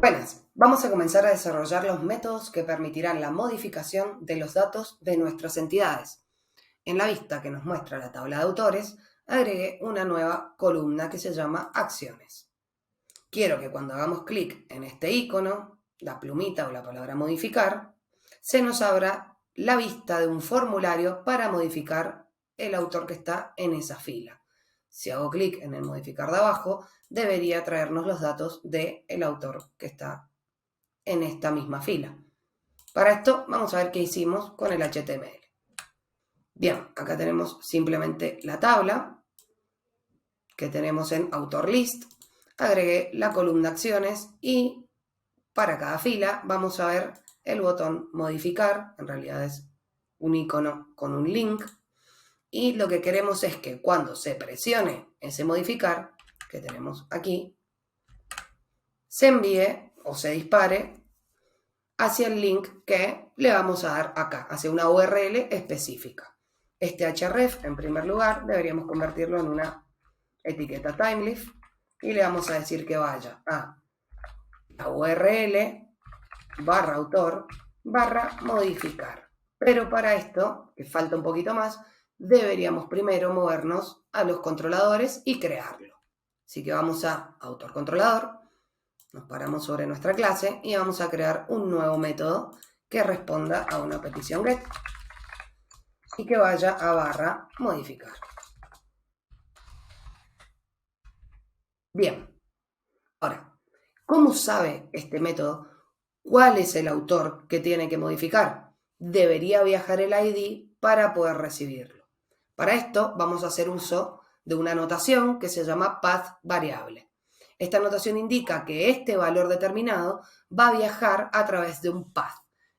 Buenas, vamos a comenzar a desarrollar los métodos que permitirán la modificación de los datos de nuestras entidades. En la vista que nos muestra la tabla de autores, agregué una nueva columna que se llama Acciones. Quiero que cuando hagamos clic en este icono, la plumita o la palabra modificar, se nos abra la vista de un formulario para modificar el autor que está en esa fila. Si hago clic en el modificar de abajo, debería traernos los datos del autor que está en esta misma fila. Para esto vamos a ver qué hicimos con el HTML. Bien, acá tenemos simplemente la tabla que tenemos en autor list. Agregué la columna acciones y para cada fila vamos a ver el botón modificar. En realidad es un icono con un link. Y lo que queremos es que cuando se presione ese modificar, que tenemos aquí, se envíe o se dispare hacia el link que le vamos a dar acá, hacia una URL específica. Este href, en primer lugar, deberíamos convertirlo en una etiqueta timeleaf y le vamos a decir que vaya a la URL /autor /modificar. Pero para esto, que falta un poquito más, deberíamos primero movernos a los controladores y crearlo. Así que vamos a autor controlador, nos paramos sobre nuestra clase y vamos a crear un nuevo método que responda a una petición get y que vaya a /modificar. Bien, ahora, ¿cómo sabe este método cuál es el autor que tiene que modificar? Debería viajar el ID para poder recibirlo. Para esto vamos a hacer uso de una notación que se llama path variable. Esta notación indica que este valor determinado va a viajar a través de un path,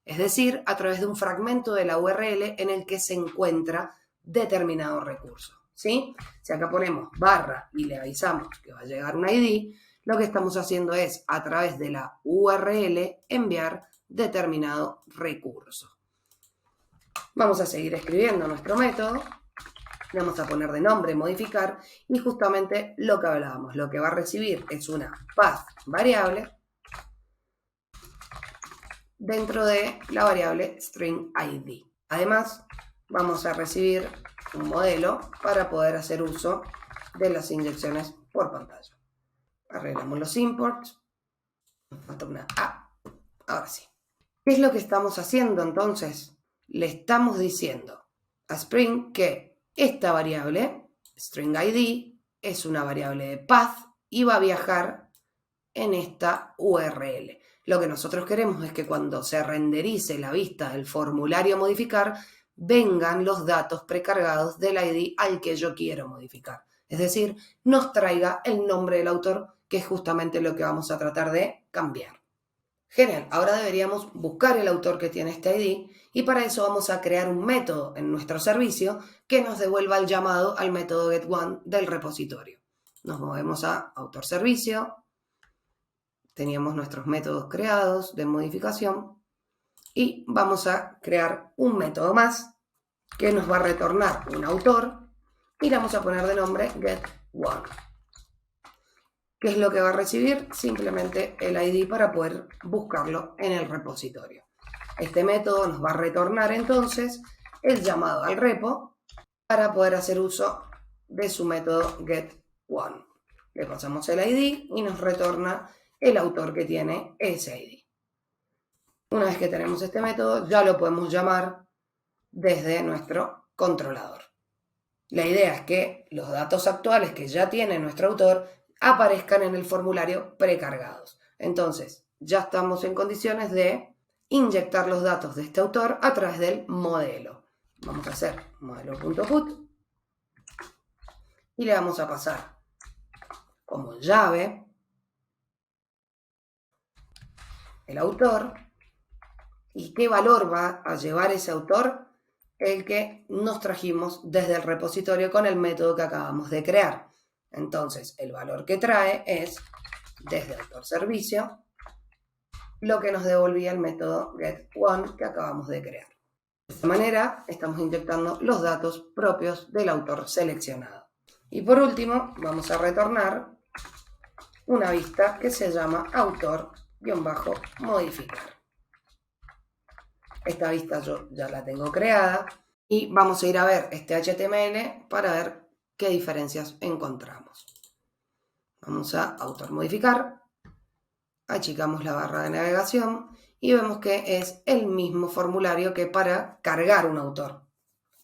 es decir, a través de un fragmento de la URL en el que se encuentra determinado recurso. ¿Sí? Si acá ponemos barra y le avisamos que va a llegar un ID, lo que estamos haciendo es, a través de la URL, enviar determinado recurso. Vamos a seguir escribiendo nuestro método. Le vamos a poner de nombre modificar y justamente lo que hablábamos, lo que va a recibir es una path variable dentro de la variable string id. Además, vamos a recibir un modelo para poder hacer uso de las inyecciones por pantalla. Arreglamos los imports. Nos falta una A. Ahora sí. ¿Qué es lo que estamos haciendo entonces? Le estamos diciendo a Spring que esta variable, string id, es una variable de path y va a viajar en esta URL. Lo que nosotros queremos es que cuando se renderice la vista del formulario modificar, vengan los datos precargados del ID al que yo quiero modificar. Es decir, nos traiga el nombre del autor, que es justamente lo que vamos a tratar de cambiar. Genial, ahora deberíamos buscar el autor que tiene este ID y para eso vamos a crear un método en nuestro servicio que nos devuelva el llamado al método getOne del repositorio. Nos movemos a autor servicio, teníamos nuestros métodos creados de modificación y vamos a crear un método más que nos va a retornar un autor y le vamos a poner de nombre getOne. ¿Qué es lo que va a recibir? Simplemente el ID para poder buscarlo en el repositorio. Este método nos va a retornar entonces el llamado al repo para poder hacer uso de su método getOne. Le pasamos el ID y nos retorna el autor que tiene ese ID. Una vez que tenemos este método, ya lo podemos llamar desde nuestro controlador. La idea es que los datos actuales que ya tiene nuestro autor aparezcan en el formulario precargados. Entonces, ya estamos en condiciones de inyectar los datos de este autor a través del modelo. Vamos a hacer modelo.put y le vamos a pasar como llave el autor. ¿Y qué valor va a llevar ese autor? El que nos trajimos desde el repositorio con el método que acabamos de crear. Entonces, el valor que trae es, desde autor servicio, lo que nos devolvía el método getOne que acabamos de crear. De esta manera, estamos inyectando los datos propios del autor seleccionado. Y por último, vamos a retornar una vista que se llama autor modificar. Esta vista yo ya la tengo creada y vamos a ir a ver este HTML para ver qué diferencias encontramos. Vamos a autor modificar, achicamos la barra de navegación y vemos que es el mismo formulario que para cargar un autor,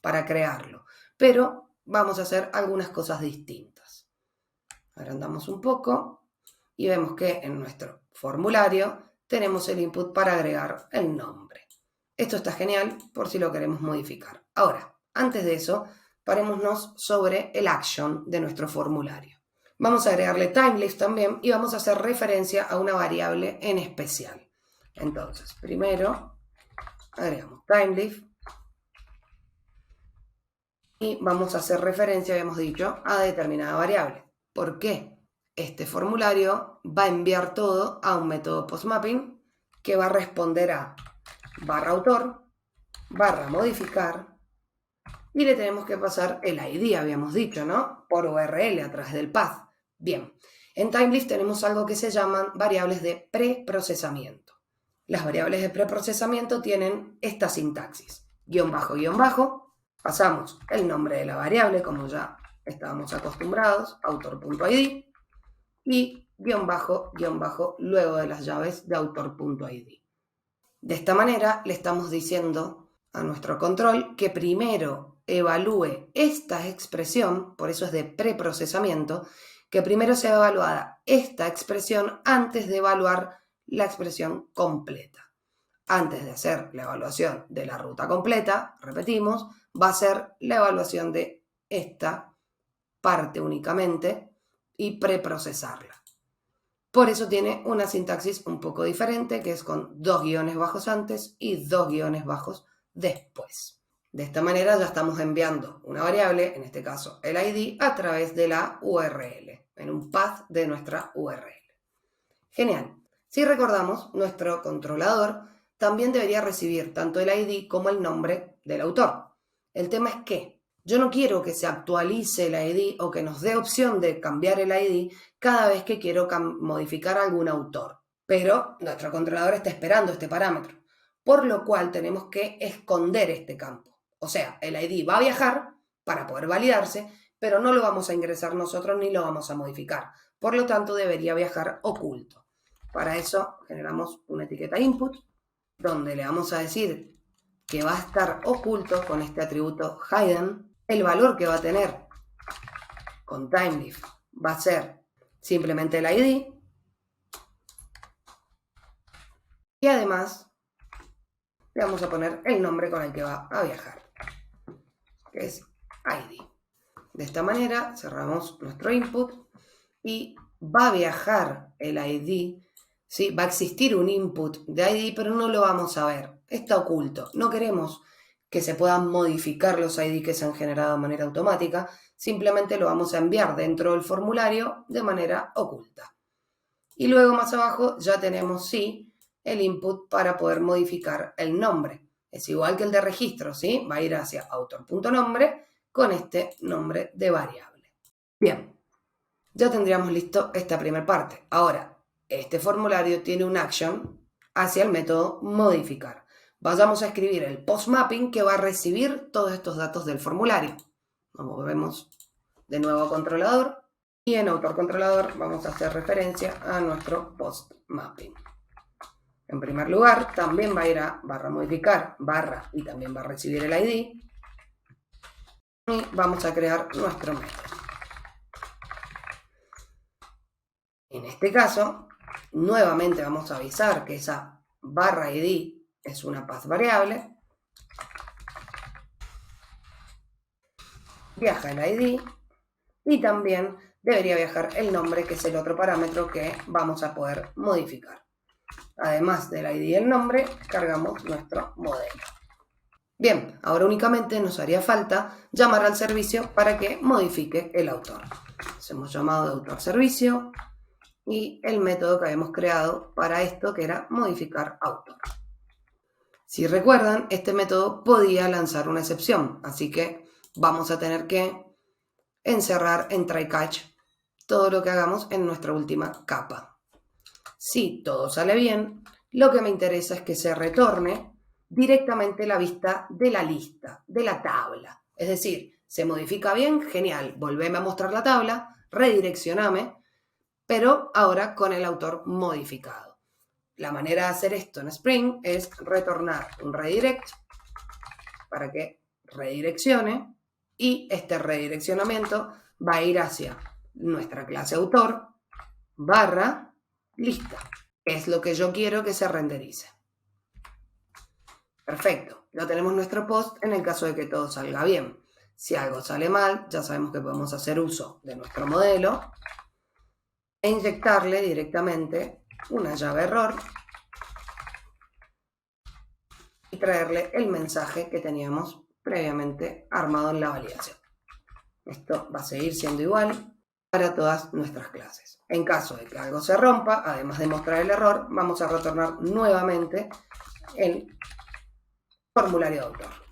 para crearlo, pero vamos a hacer algunas cosas distintas. Agrandamos un poco y vemos que en nuestro formulario tenemos el input para agregar el nombre. Esto está genial por si lo queremos modificar. Ahora, antes de eso, parémonos sobre el action de nuestro formulario. Vamos a agregarle timelift también y vamos a hacer referencia a una variable en especial. Entonces, primero agregamos timelift y vamos a hacer referencia, habíamos dicho, a determinada variable. ¿Por qué? Este formulario va a enviar todo a un método postmapping que va a responder a /autor, /modificar y le tenemos que pasar el ID, habíamos dicho, ¿no? Por URL a través del path. Bien, en timelift tenemos algo que se llaman variables de preprocesamiento. Las variables de preprocesamiento tienen esta sintaxis: guión bajo, pasamos el nombre de la variable como ya estábamos acostumbrados, autor.id, y guión bajo, luego de las llaves de autor.id. De esta manera le estamos diciendo a nuestro control que primero evalúe esta expresión, por eso es de preprocesamiento, que primero sea evaluada esta expresión antes de evaluar la expresión completa. Antes de hacer la evaluación de la ruta completa, repetimos, va a ser la evaluación de esta parte únicamente y preprocesarla. Por eso tiene una sintaxis un poco diferente, que es con 2 guiones bajos antes y 2 guiones bajos después. De esta manera ya estamos enviando una variable, en este caso el ID, a través de la URL, en un path de nuestra URL. Genial. Si recordamos, nuestro controlador también debería recibir tanto el ID como el nombre del autor. El tema es que yo no quiero que se actualice el ID o que nos dé opción de cambiar el ID cada vez que quiero modificar algún autor. Pero nuestro controlador está esperando este parámetro, por lo cual tenemos que esconder este campo. O sea, el ID va a viajar para poder validarse, pero no lo vamos a ingresar nosotros ni lo vamos a modificar. Por lo tanto, debería viajar oculto. Para eso generamos una etiqueta input, donde le vamos a decir que va a estar oculto con este atributo hidden. El valor que va a tener con timelift va a ser simplemente el ID. Y además le vamos a poner el nombre con el que va a viajar, que es ID. De esta manera cerramos nuestro input y va a viajar el ID. ¿Sí? Va a existir un input de ID, pero no lo vamos a ver. Está oculto. No queremos que se puedan modificar los ID que se han generado de manera automática. Simplemente lo vamos a enviar dentro del formulario de manera oculta. Y luego más abajo ya tenemos, sí, el input para poder modificar el nombre. Es igual que el de registro, ¿sí? Va a ir hacia autor.nombre con este nombre de variable. Bien, ya tendríamos listo esta primera parte. Ahora, este formulario tiene un action hacia el método modificar. Vayamos a escribir el postmapping que va a recibir todos estos datos del formulario. Volvemos de nuevo a controlador y en autor controlador vamos a hacer referencia a nuestro postmapping. En primer lugar, también va a ir a /modificar, y también va a recibir el ID. Y vamos a crear nuestro método. En este caso, nuevamente vamos a avisar que esa /id es una path variable. Viaja el ID y también debería viajar el nombre, que es el otro parámetro que vamos a poder modificar. Además del ID y el nombre, cargamos nuestro modelo. Bien, ahora únicamente nos haría falta llamar al servicio para que modifique el autor. Hacemos llamado de autor servicio y el método que habíamos creado para esto, que era modificar autor. Si recuerdan, este método podía lanzar una excepción, así que vamos a tener que encerrar en try catch todo lo que hagamos en nuestra última capa. Si todo sale bien, lo que me interesa es que se retorne directamente la vista de la lista, de la tabla. Es decir, se modifica bien, genial, volveme a mostrar la tabla, redireccioname, pero ahora con el autor modificado. La manera de hacer esto en Spring es retornar un redirect para que redireccione, y este redireccionamiento va a ir hacia nuestra clase autor barra lista, que es lo que yo quiero que se renderice. Perfecto, ya tenemos nuestro post en el caso de que todo salga bien. Si algo sale mal, ya sabemos que podemos hacer uso de nuestro modelo e inyectarle directamente una llave error y traerle el mensaje que teníamos previamente armado en la validación. Esto va a seguir siendo igual para todas nuestras clases. En caso de que algo se rompa, además de mostrar el error, vamos a retornar nuevamente el formulario de autor.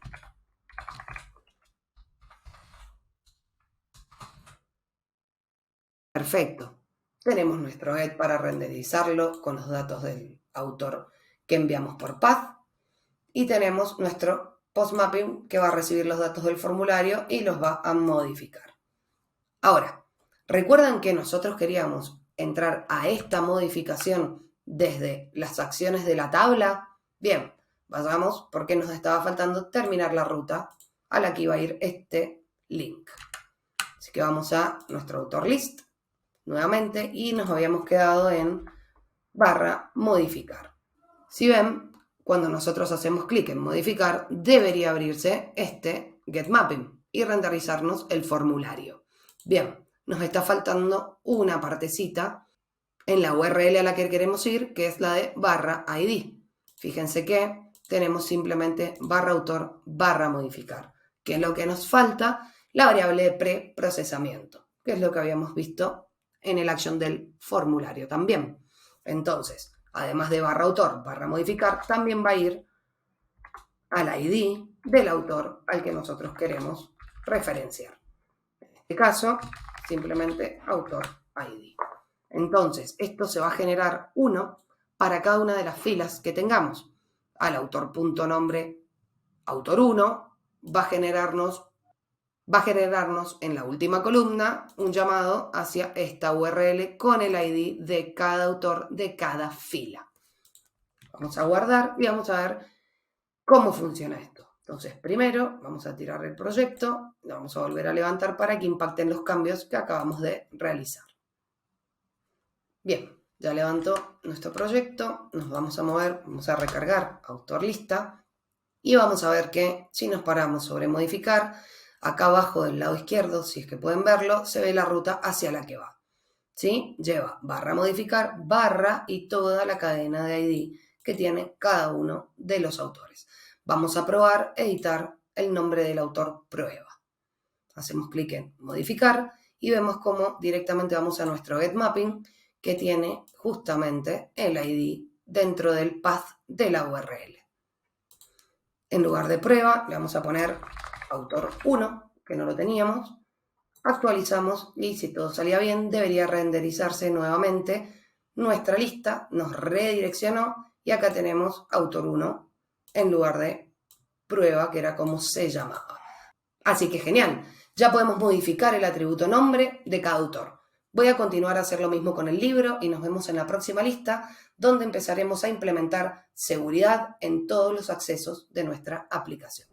Perfecto. Tenemos nuestro get para renderizarlo con los datos del autor que enviamos por path. Y tenemos nuestro postmapping que va a recibir los datos del formulario y los va a modificar. Ahora, ¿recuerdan que nosotros queríamos entrar a esta modificación desde las acciones de la tabla? Bien, vayamos porque nos estaba faltando terminar la ruta a la que iba a ir este link. Así que vamos a nuestro autor list nuevamente y nos habíamos quedado en barra modificar. Si ven, cuando nosotros hacemos clic en modificar, debería abrirse este getMapping y renderizarnos el formulario. Bien, nos está faltando una partecita en la URL a la que queremos ir, que es la de barra ID. Fíjense que tenemos simplemente barra autor barra modificar, que es lo que nos falta, la variable de preprocesamiento, que es lo que habíamos visto en el action del formulario también. Entonces, además de barra autor barra modificar, también va a ir al ID del autor al que nosotros queremos referenciar. En este caso, simplemente autor ID. Entonces, esto se va a generar uno para cada una de las filas que tengamos. Al autor.nombre autor 1 va a generarnos en la última columna un llamado hacia esta URL con el ID de cada autor de cada fila. Vamos a guardar y vamos a ver cómo funciona esto. Entonces, primero vamos a tirar el proyecto, lo vamos a volver a levantar para que impacten los cambios que acabamos de realizar. Bien, ya levantó nuestro proyecto, nos vamos a mover, vamos a recargar autor lista y vamos a ver que si nos paramos sobre modificar, acá abajo del lado izquierdo, si es que pueden verlo, se ve la ruta hacia la que va. ¿Sí? Lleva barra modificar, barra y toda la cadena de ID que tiene cada uno de los autores. Vamos a probar editar el nombre del autor prueba. Hacemos clic en modificar y vemos cómo directamente vamos a nuestro getMapping que tiene justamente el ID dentro del path de la URL. En lugar de prueba le vamos a poner autor 1, que no lo teníamos. Actualizamos y si todo salía bien debería renderizarse nuevamente nuestra lista, nos redireccionó y acá tenemos autor 1 en lugar de prueba, que era como se llamaba. Así que genial, ya podemos modificar el atributo nombre de cada autor. Voy a continuar a hacer lo mismo con el libro y nos vemos en la próxima lista, donde empezaremos a implementar seguridad en todos los accesos de nuestra aplicación.